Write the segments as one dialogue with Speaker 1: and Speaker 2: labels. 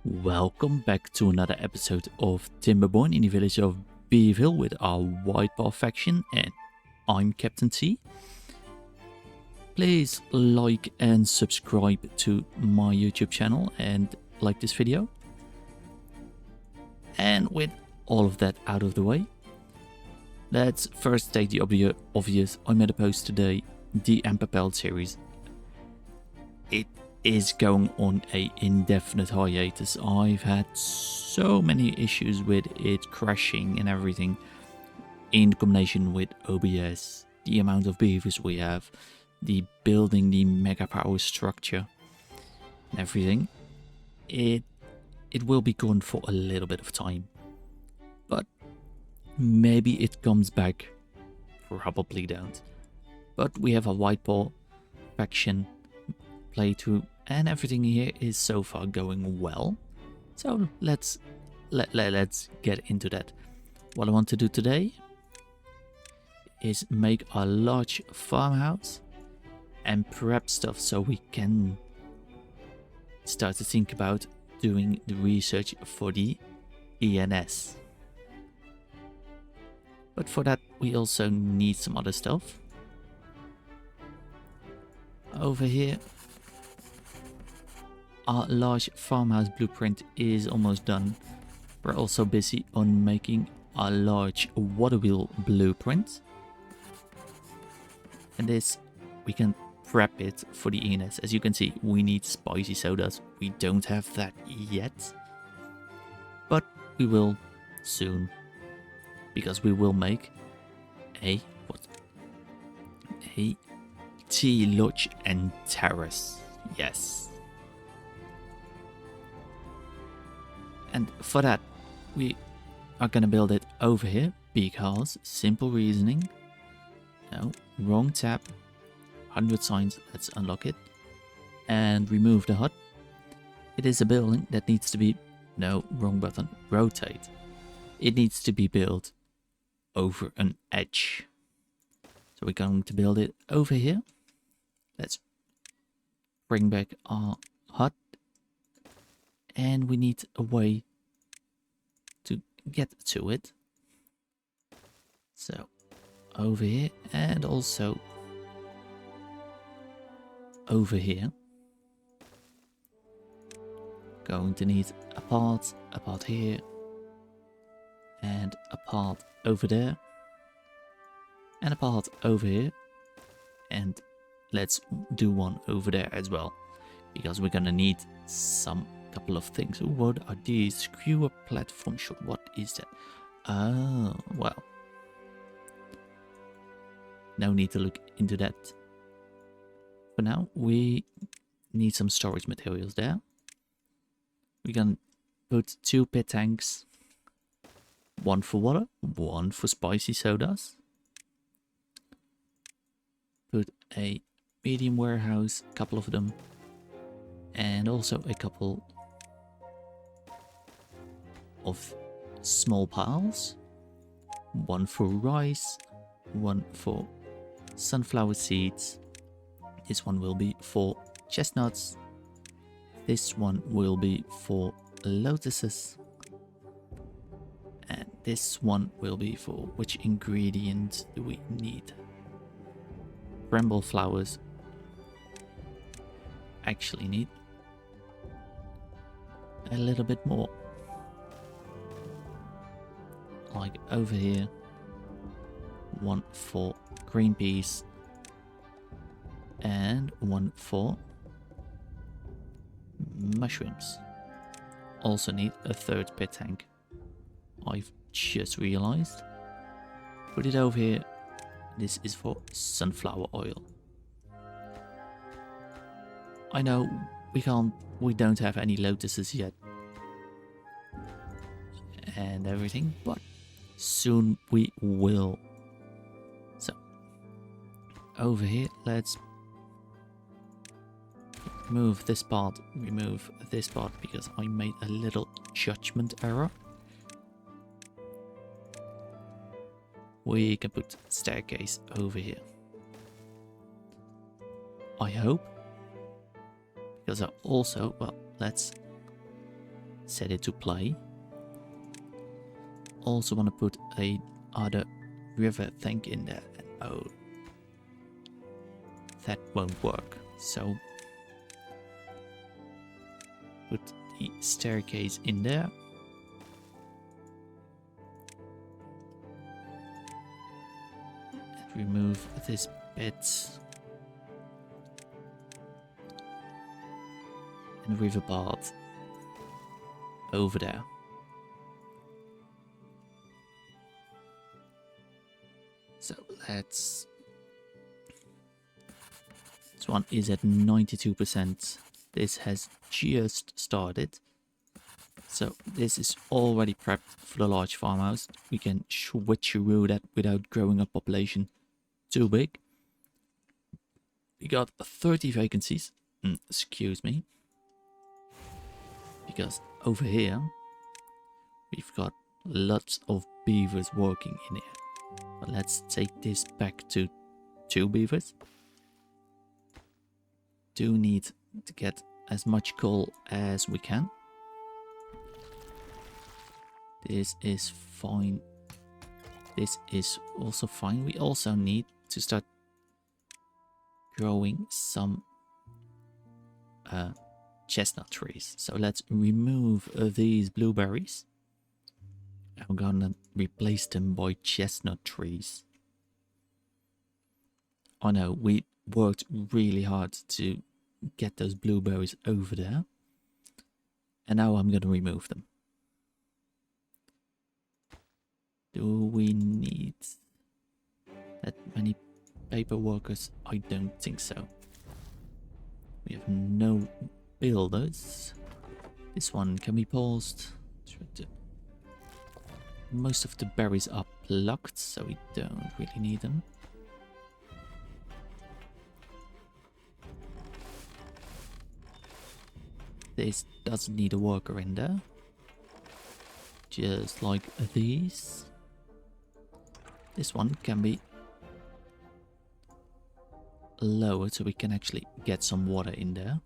Speaker 1: Welcome back to another episode of Timberborn in the village of Beaville with our Whitepaw faction, and I'm Captain T. Please like and subscribe to my YouTube channel and like this video. And with all of that out of the way, let's first take the obvious. I made a post today, the Empapelled series. It is going on a indefinite hiatus. I've had so many issues with it crashing and everything in combination with OBS, the amount of beavers we have, the building the mega power structure and everything. It will be gone for a little bit of time, but maybe it comes back. Probably don't. But we have a Whitepaw faction playthrough and everything here is so far going well. So let's get into that. What I want to do today is make a large farmhouse and prep stuff so we can start to think about doing the research for the ENS. But for that we also need some other stuff. Over here our large farmhouse blueprint is almost done. We're also busy on making a large water wheel blueprint. And this, we can prep it for the ENS. As you can see, we need spicy sodas. We don't have that yet. But we will soon. Because we will make a tea lodge and terrace. Yes. And for that, we are going to build it over here because simple reasoning. No, wrong tab. 100 signs. Let's unlock it and remove the hut. It is a building that needs to be, no, wrong button, rotate. It needs to be built over an edge. So we're going to build it over here. Let's bring back our hut. And we need a way to get to it. So over here and also over here. Going to need a part here and a part over there and a part over here, and let's do one over there as well because we're gonna need some couple of things. What are these? Skewer platform shot. What is that? Oh, well. No need to look into that. For now, we need some storage materials there. We're gonna put 2 pit tanks. One for water, one for spicy sodas. Put a medium warehouse, a couple of them. And also a couple of small piles. One for rice, one for sunflower seeds. This one will be for chestnuts. This one will be for lotuses. And this one will be for which ingredient do we need? Bramble flowers. Actually need a little bit more. Like over here. One for green peas. And one for mushrooms. Also need a 3rd pit tank. I've just realized. Put it over here. This is for sunflower oil. I know we don't have any lotuses yet and everything, but soon we will. So over here, let's remove this part because I made a little judgment error. We can put staircase over here. I hope. Because I also, well, let's set it to play. Also want to put a other river tank in there. Oh, that won't work. So put the staircase in there. And remove this bit. And river path over there. So let's... This one is at 92%. This has just started. So this is already prepped for the large farmhouse. We can switch through that without growing a population too big. We got 30 vacancies. Excuse me. Because over here, we've got lots of beavers working in here. But let's take this back to 2 beavers. Do need to get as much coal as we can. This is fine. This is also fine. We also need to start growing some chestnut trees. So let's remove these blueberries. I'm gonna replace them by chestnut trees. I know we worked really hard to get those blueberries over there. And now I'm gonna remove them. Do we need that many paper workers? I don't think so. We have no builders. This one can be paused. Most of the berries are plucked, so we don't really need them. This doesn't need a worker in there. Just like these. This one can be lowered so we can actually get some water in there.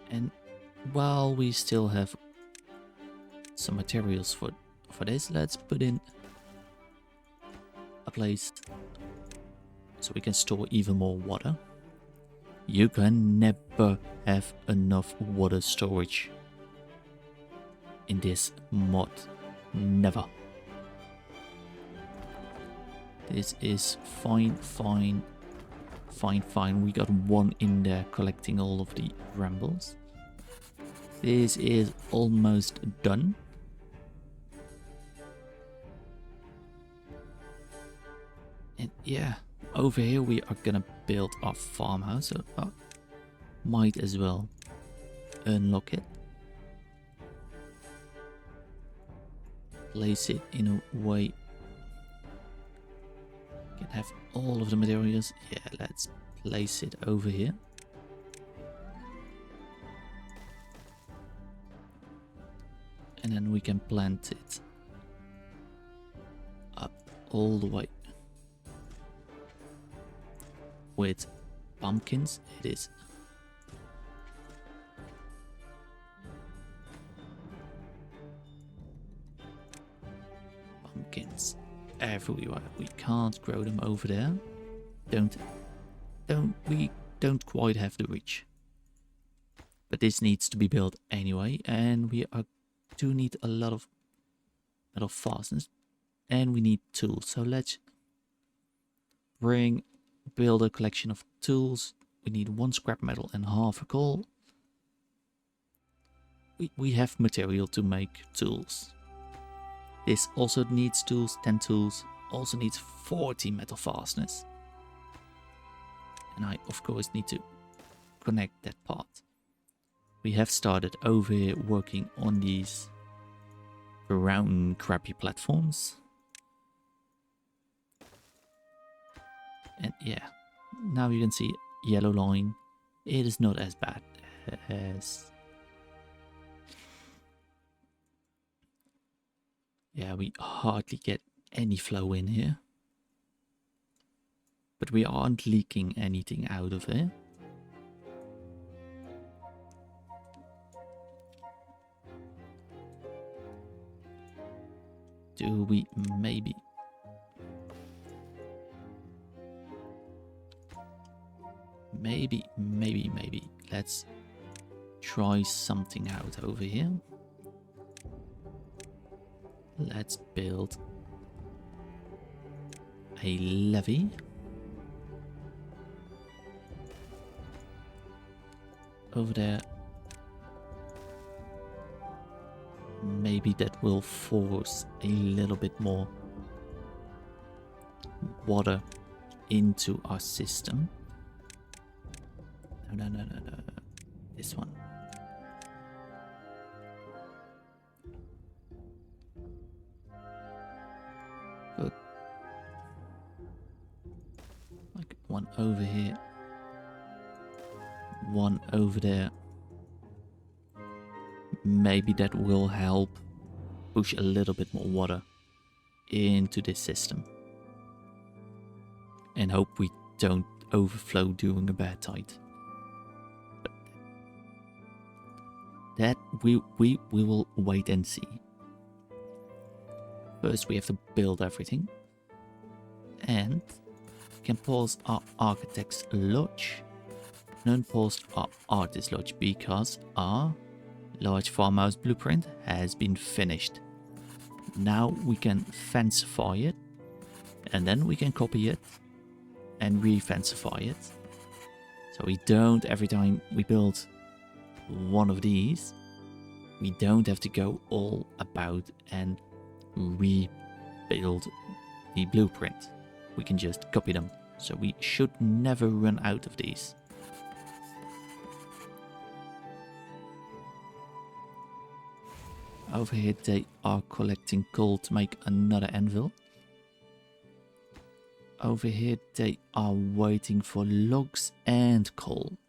Speaker 1: And while we still have some materials for this, let's put in a place so we can store even more water. You can never have enough water storage in this mod. Never. This is fine. We got one in there collecting all of the brambles. This is almost done. And yeah, over here we are gonna build our farmhouse. So might as well unlock it. Place it in a way can have all of the materials. Yeah, let's place it over here. And then we can plant it up all the way with pumpkins. It is. Pumpkins everywhere. We can't grow them over there. We don't quite have the reach. But this needs to be built anyway, and we do need a lot of metal fasteners, and we need tools. So let's build a collection of tools. We need 1 scrap metal and half a coal. We have material to make tools. This also needs tools, 10 tools. Also needs 40 metal fasteners. And I, of course, need to connect that part. We have started over here working on these brown crappy platforms. And yeah, now you can see yellow line. It is not as bad as... Yeah, we hardly get any flow in here. But we aren't leaking anything out of it. Do we? Maybe. Maybe. Let's try something out over here. Let's build a levee. Over there. Maybe that will force a little bit more water into our system. No. This one. Good. Like one over here. One over there. Maybe that will help push a little bit more water into this system. And hope we don't overflow during a bad tide. But that we will wait and see. First we have to build everything. And we can pause our architect's lodge. And unpause our artist lodge because our large farmhouse blueprint has been finished. Now we can fancify it, and then we can copy it and re-fancify it. So we don't, every time we build one of these, we don't have to go all about and rebuild the blueprint. We can just copy them. So we should never run out of these. Over here they are collecting coal to make another anvil. Over here they are waiting for logs and coal.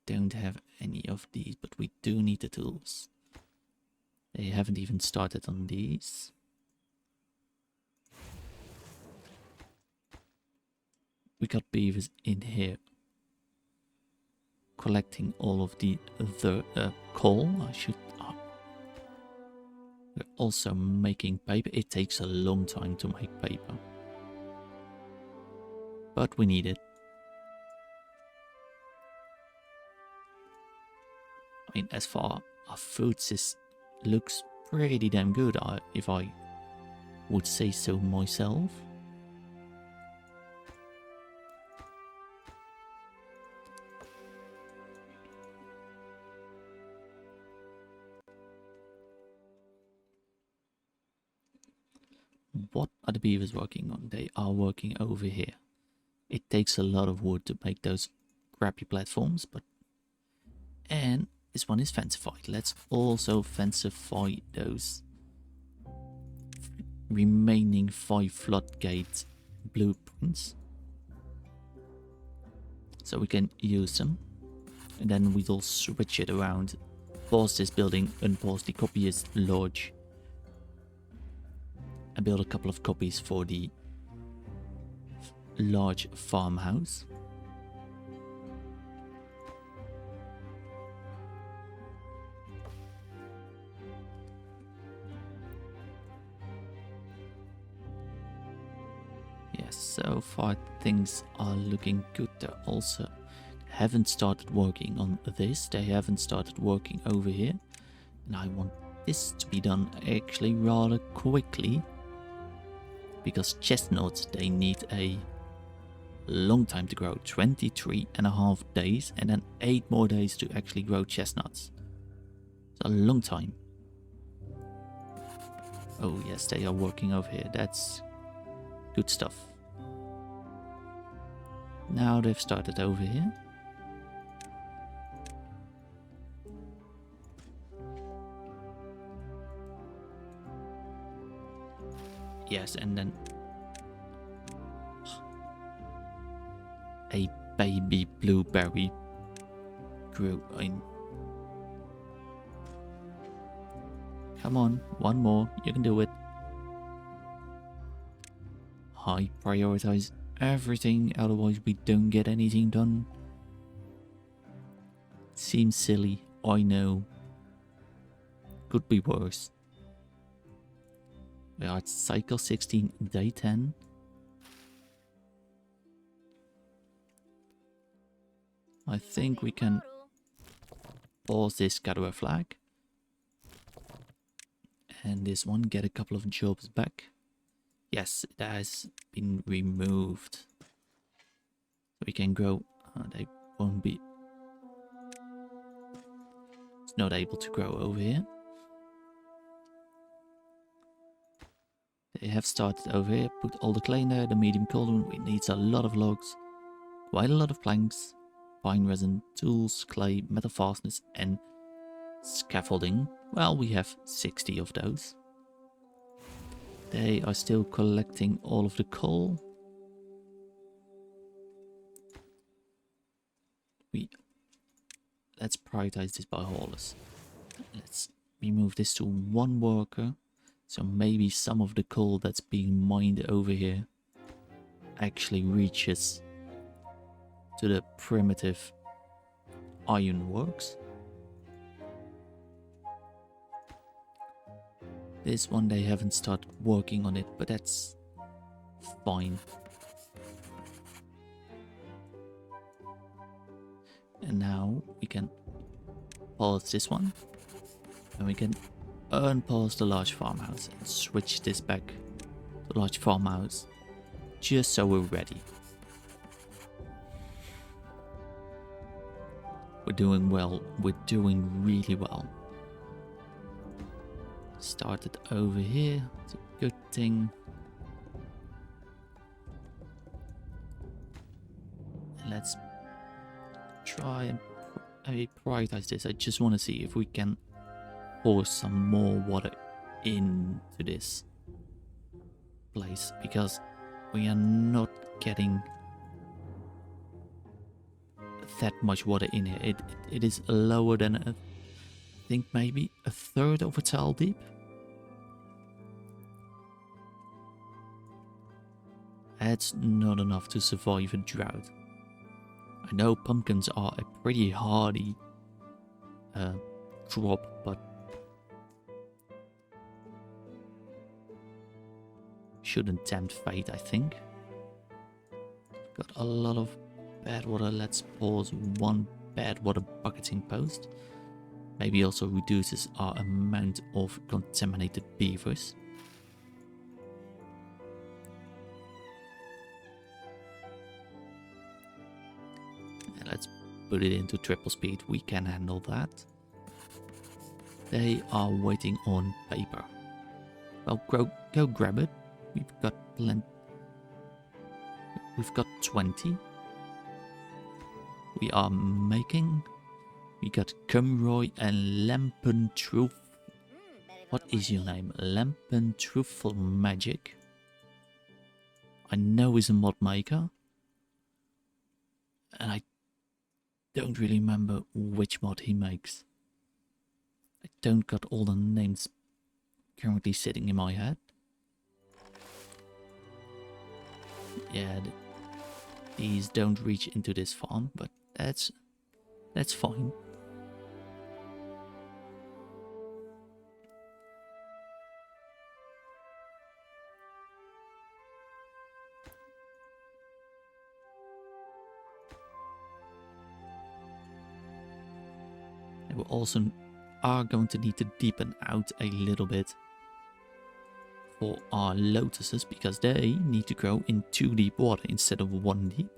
Speaker 1: Don't have any of these, but we do need the tools. They haven't even started on these. We got beavers in here collecting all of the coal. We're also making paper. It takes a long time to make paper, but we need it. I mean, as far our food system looks pretty damn good, if I would say so myself. What are the beavers working on? They are working over here. It takes a lot of wood to make those crappy platforms, but... And this one is fancified. Let's also fancify those remaining 5 floodgate blueprints. So we can use them. And then we'll switch it around. Pause this building, unpause the copyist lodge. And build a couple of copies for the large farmhouse. Yes, so far things are looking good. They also haven't started working on this. They haven't started working over here. And I want this to be done actually rather quickly. Because chestnuts, they need a long time to grow. 23.5 days and then 8 more days to actually grow chestnuts. It's a long time. Oh yes, they are working over here. That's good stuff. Now they've started over here. Yes, and then a baby blueberry grew in. Come on, one more, you can do it. I prioritize everything, otherwise we don't get anything done. Seems silly, I know. Could be worse. We are at cycle 16, day 10. I think we can pause this gather flag. And this one, get a couple of jobs back. Yes, it has been removed. We can grow. They won't be. It's not able to grow over here. They have started over here. Put all the clay in there. The medium cauldron. It needs a lot of logs. Quite a lot of planks. Pine resin, tools, clay, metal fasteners, and scaffolding. Well, we have 60 of those. They are still collecting all of the coal. Let's prioritize this by haulers. Let's remove this to one worker. So maybe some of the coal that's being mined over here actually reaches to the primitive ironworks. This one they haven't started working on it, but that's fine. And now we can pause this one, and we can unpause the large farmhouse and switch this back to the large farmhouse, just so we're ready. We're doing well. We're doing really well. Started over here. It's a good thing. And let's try and prioritize this. I just want to see if we can pour some more water into this place, because we are not getting that much water in here. It is lower than I think maybe a third of a tile deep. That's not enough to survive a drought. I know pumpkins are a pretty hardy crop, but shouldn't tempt fate, I think. Got a lot of bad water. Let's pause one bad water bucketing post. Maybe also reduces our amount of contaminated beavers. And let's put it into triple speed. We can handle that. They are waiting on paper. Well, go grab it. We've got plenty. We've got 20. We are making. We got Cumroy and Lampen. What is your name? Lampen Truthful Magic. I know he's a mod maker. And I don't really remember which mod he makes. I don't got all the names currently sitting in my head. Yeah, these don't reach into this farm, but that's fine. And we also are going to need to deepen out a little bit for our lotuses, because they need to grow in 2 deep water instead of 1 deep.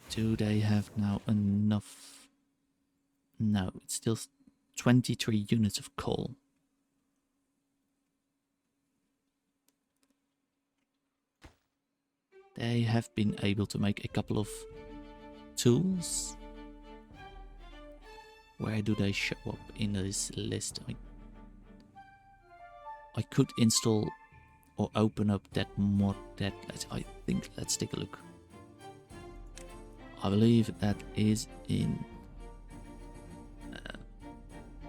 Speaker 1: Do they have now enough? No, it's still 23 units of coal. They have been able to make a couple of tools. Where do they show up in this list? I could install or open up that mod. Let's take a look. I believe that is in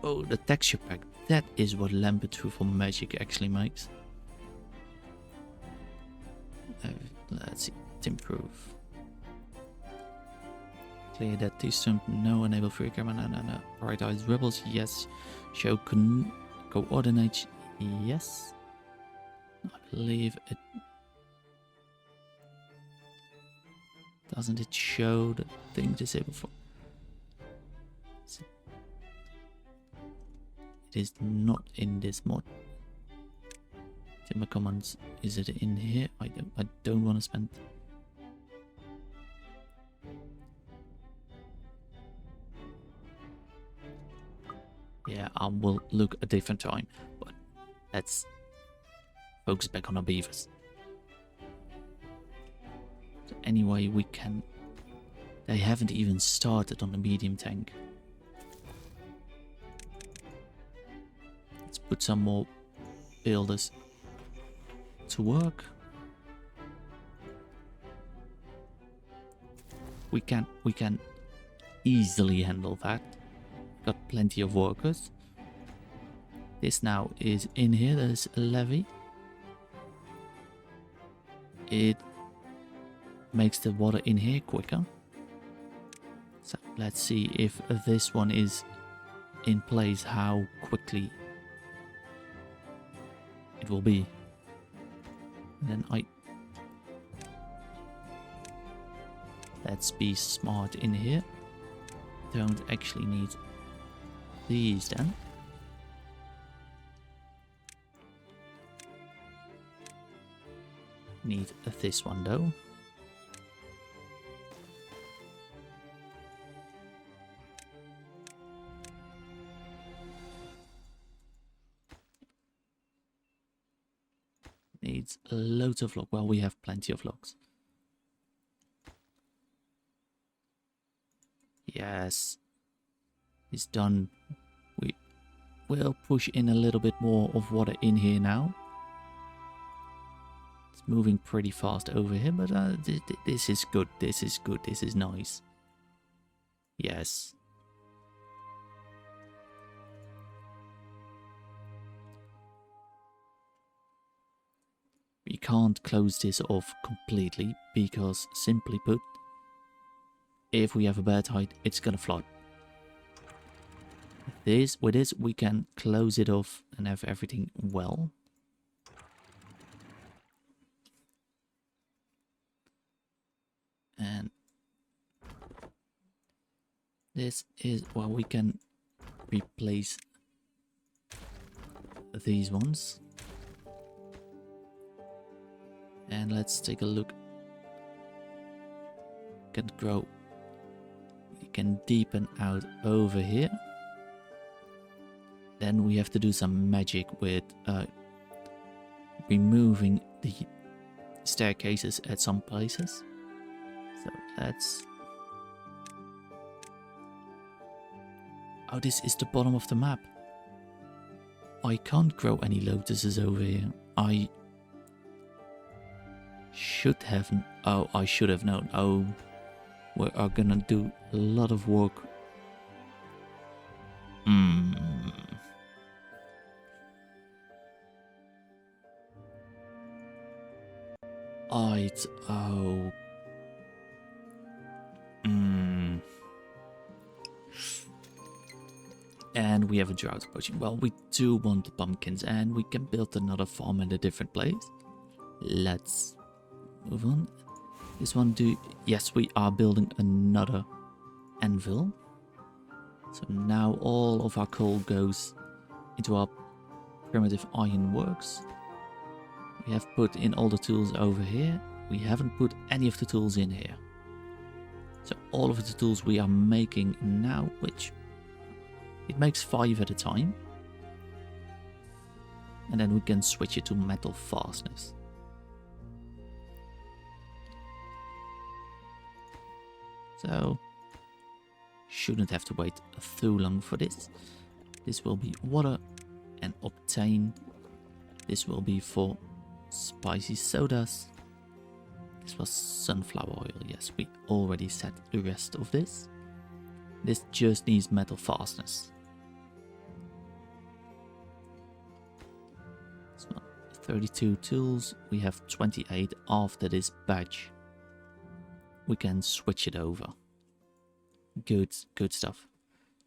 Speaker 1: Oh, the texture pack. That is what Lambert Truffle Magic actually makes. Let's see. Improve. Clear that T-stump. No. Enable free camera. No. Prioritize rebels. Yes. Show coordinates. Yes. I believe it. Doesn't it show the thing disabled for? It is not in this mod. Timber commands. Is it in here? I don't want to spend. Yeah, I will look a different time. But let's focus back on our beavers. So anyway, we can. They haven't even started on the medium tank. Let's put some more builders to work. We can easily handle that. Got plenty of workers. This now is in here. There's a levee. It makes the water in here quicker. So let's see if this one is in place, how quickly it will be. And then let's be smart in here. Don't actually need these then. Need this one though. Needs loads of logs. Well, we have plenty of logs. Yes. It's done. We will push in a little bit more of water in here now. It's moving pretty fast over here, but this is good. This is good. This is nice. Yes. We can't close this off completely because, simply put, if we have a bad tide, it's gonna flood. With this, we can close it off and have everything well. And this is, well, we can replace these ones. And let's take a look. Can grow. We can deepen out over here. Then we have to do some magic with removing the staircases at some places. So let's. Oh, this is the bottom of the map. I can't grow any lotuses over here. I should have. Oh, I should have known. Oh, we are gonna do a lot of work. Oh. And we have a drought approaching. Well, we do want the pumpkins, and we can build another farm in a different place. Let's move on. This one yes, we are building another anvil. So now all of our coal goes into our primitive iron works. We have put in all the tools over here. We haven't put any of the tools in here. So all of the tools we are making now, which it makes 5 at a time. And then we can switch it to metal fastness. So shouldn't have to wait too long for this. This will be water and octane. This will be for spicy sodas. This was sunflower oil. Yes, we already set the rest of this. This just needs metal fastness. 32 tools. We have 28 after this batch. We can switch it over. Good stuff.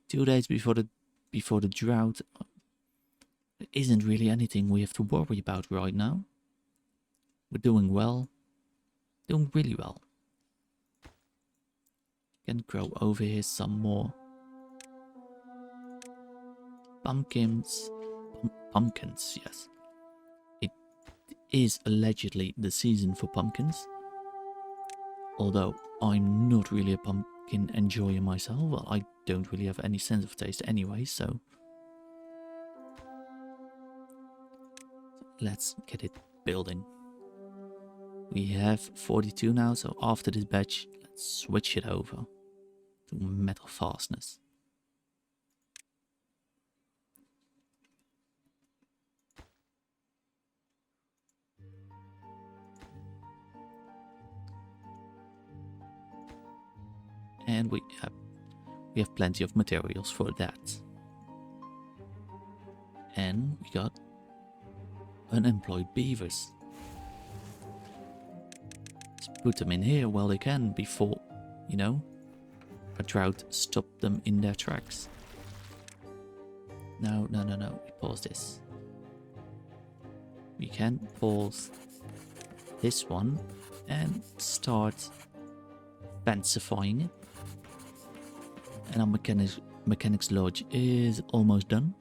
Speaker 1: 2 days before the drought. There isn't really anything we have to worry about right now. We're doing well. Doing really well. Can grow over here some more. Pumpkins. Pumpkins, yes. It is allegedly the season for pumpkins. Although I'm not really a pumpkin enjoyer myself. Well, I don't really have any sense of taste anyway, so... Let's get it building. We have 42 now, so after this batch, let's switch it over to metal fastness. And we have plenty of materials for that. And we got unemployed beavers. Let's put them in here while they can before, you know, a drought stopped them in their tracks. No. We pause this. We can pause this one and start fancifying it. And our mechanics lodge is almost done.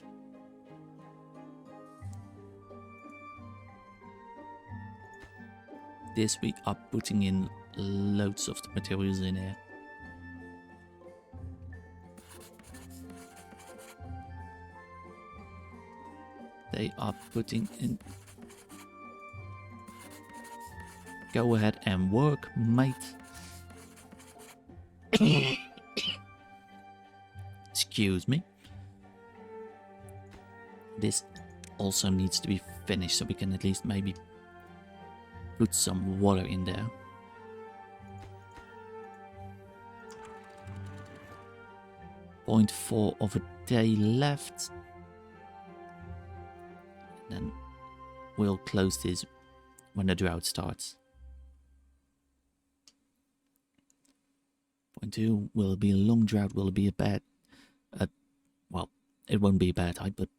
Speaker 1: This we are putting in loads of the materials in here. They are putting in. Go ahead and work, mate. Excuse me. This also needs to be finished so we can at least maybe put some water in there. Point 4 of a day left. And then we'll close this when the drought starts. Point 2, will it be a long drought? Will it be a bad... well, it won't be a bad height, but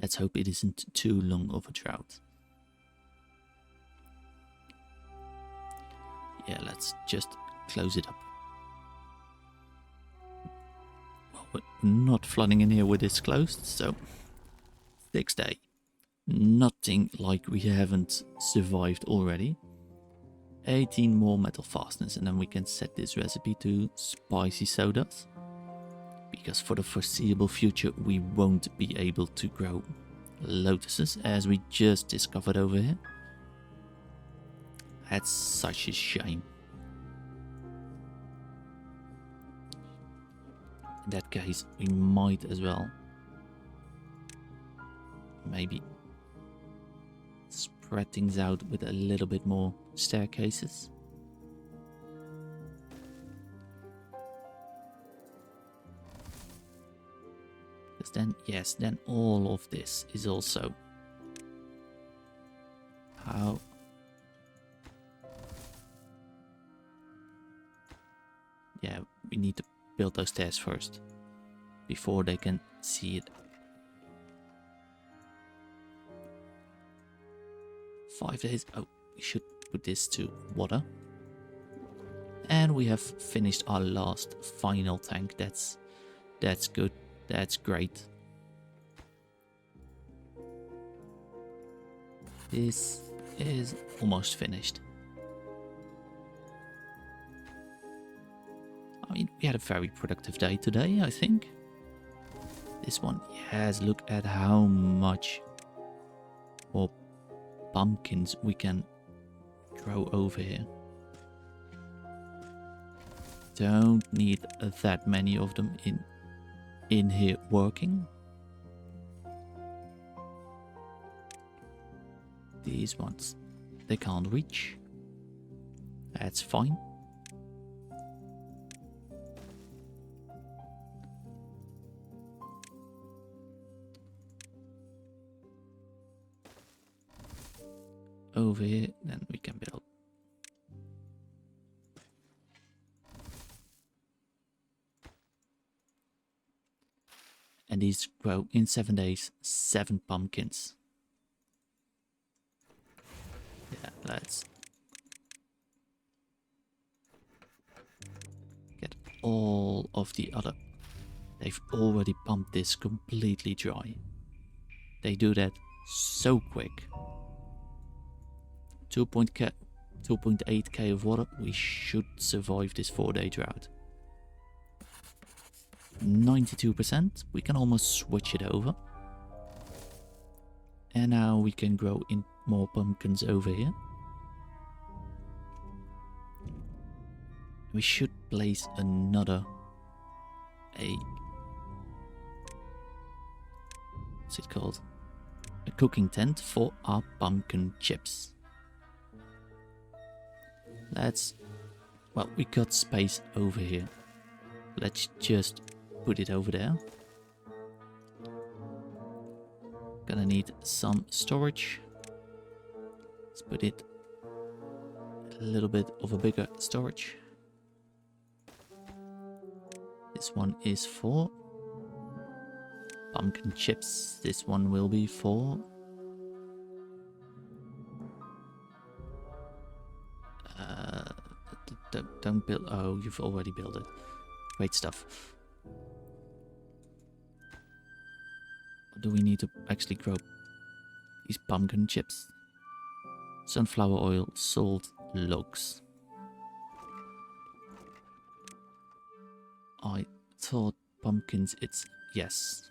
Speaker 1: let's hope it isn't too long of a drought. Yeah, let's just close it up. Well, we're not flooding in here with this closed, so 6th day. Nothing like we haven't survived already. 18 more metal fastness, and then we can set this recipe to spicy sodas. Because for the foreseeable future we won't be able to grow lotuses, as we just discovered over here. That's such a shame. In that case, we might as well maybe spread things out with a little bit more staircases. Because then, yes, then all of this is also how... Yeah, we need to build those stairs first before they can see it. 5 days. Oh, we should put this to water. And we have finished our last final tank. That's good. That's great. This is almost finished. I mean, we had a very productive day today, I think. This one, yes, look at how much more pumpkins we can grow over here. Don't need that many of them in here working. These ones, they can't reach. That's fine. over here, then we can build. And these grow in 7 days, 7 pumpkins. Yeah, let's get all of the other. They've already pumped this completely dry. They do that so quick. 2.8k of water. We should survive this 4-day drought. 92%. We can almost switch it over. And now we can grow in more pumpkins over here. We should place another what's it called? A cooking tent for our pumpkin chips. Well, we got space over here. Let's just put it over there. Gonna need some storage. Let's put it a little bit of a bigger storage. This one is for pumpkin chips. This one will be for don't build. Oh, you've already built it. Great stuff. Do we need to actually grow these pumpkin chips? Sunflower oil, salt, logs. I thought pumpkins, it's yes.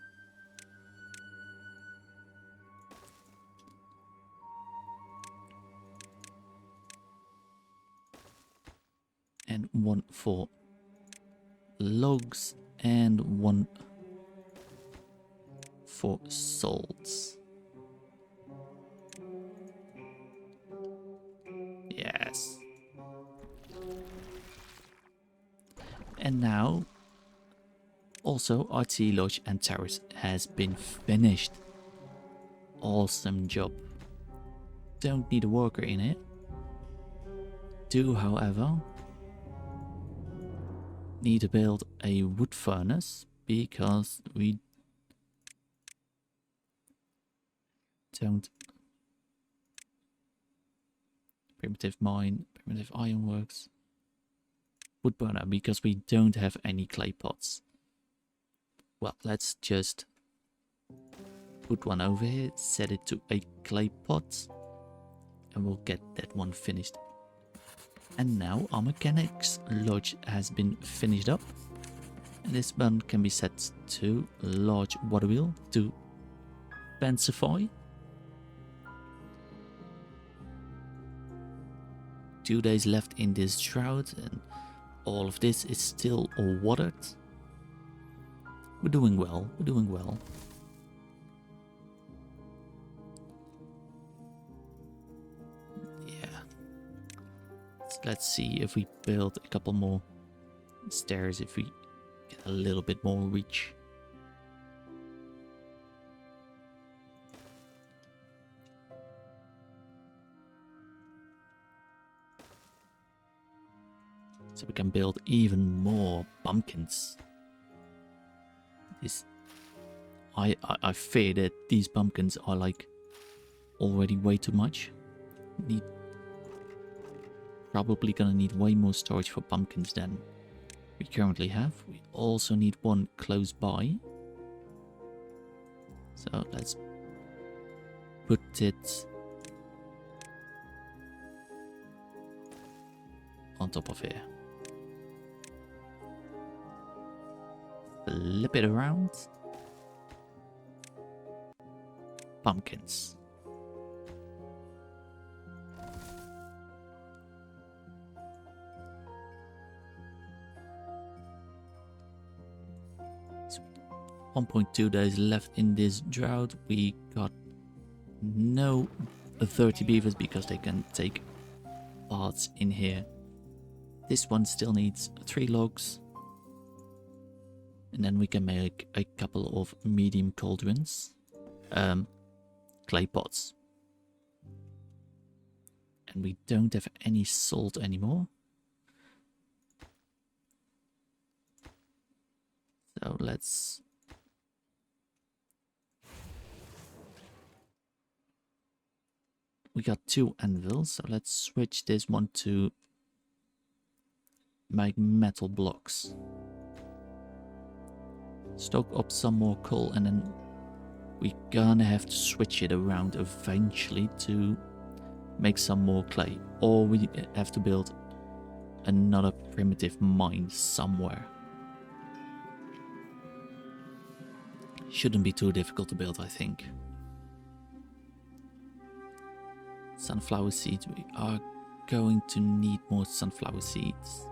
Speaker 1: And one for logs and one for salts. Yes. And now also our tea lodge and terrace has been finished. Awesome job. Don't need a worker in it. Do, however, need to build a wood furnace because we don't. Primitive mine, primitive ironworks, wood burner, because we don't have any clay pots. Well, let's just put one over here, set it to a clay pot, and we'll get that one finished. And now our mechanics lodge has been finished up. And this one can be set to large water wheel to fancify. 2 days left in this drought and all of this is still all watered. We're doing well, we're doing well. Let's see if we build a couple more stairs, if we get a little bit more reach. So we can build even more pumpkins. I fear that these pumpkins are like already way too much. Probably gonna need way more storage for pumpkins than we currently have. We also need one close by. So let's put it on top of here. Flip it around. Pumpkins. So 1.2 days left in this drought. We got no 30 beavers because they can take parts in here. This one still needs 3 logs. And then we can make a couple of medium cauldrons. Clay pots. And we don't have any salt anymore. So let's... We got 2 anvils, so let's switch this one to make metal blocks. Stock up some more coal, and then we're gonna have to switch it around eventually to make some more clay. Or we have to build another primitive mine somewhere. Shouldn't be too difficult to build, I think. Sunflower seeds. We are going to need more sunflower seeds.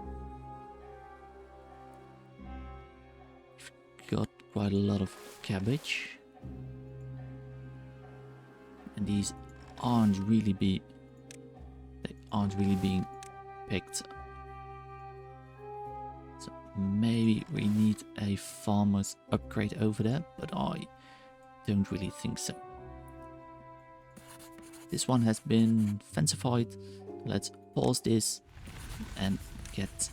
Speaker 1: We've got quite a lot of cabbage. And these aren't really being picked. So maybe we need a farmer's upgrade over there, but I don't really think so. This one has been fancified. Let's pause this and get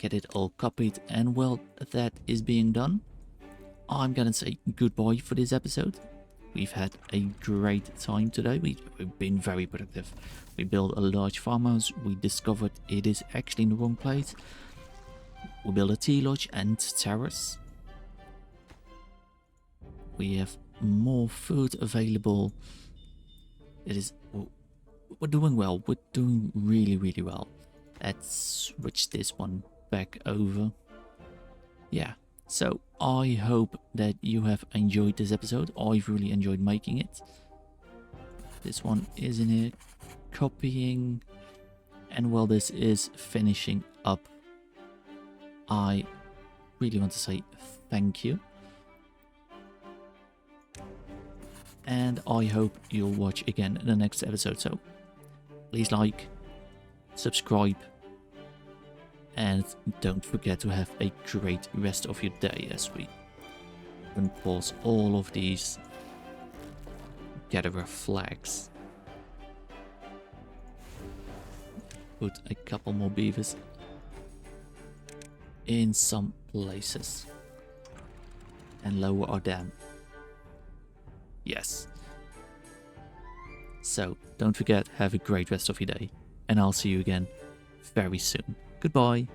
Speaker 1: it all copied. And while that is being done, I'm gonna say goodbye for this episode. We've had a great time today. We've been very productive. We built a large farmhouse. We discovered it is actually in the wrong place. We built a tea lodge and terrace. We have more food available. We're doing well. We're doing really, really well. Let's switch this one back over. Yeah. So I hope that you have enjoyed this episode. I've really enjoyed making it. This one is in here copying. And while this is finishing up, I really want to say thank you. And I hope you'll watch again in the next episode. So please like, subscribe, and don't forget to have a great rest of your day as we unpause all of these gatherer flags. Put a couple more beavers in some places and lower our dam. Yes. So don't forget, have a great rest of your day, and I'll see you again very soon. Goodbye.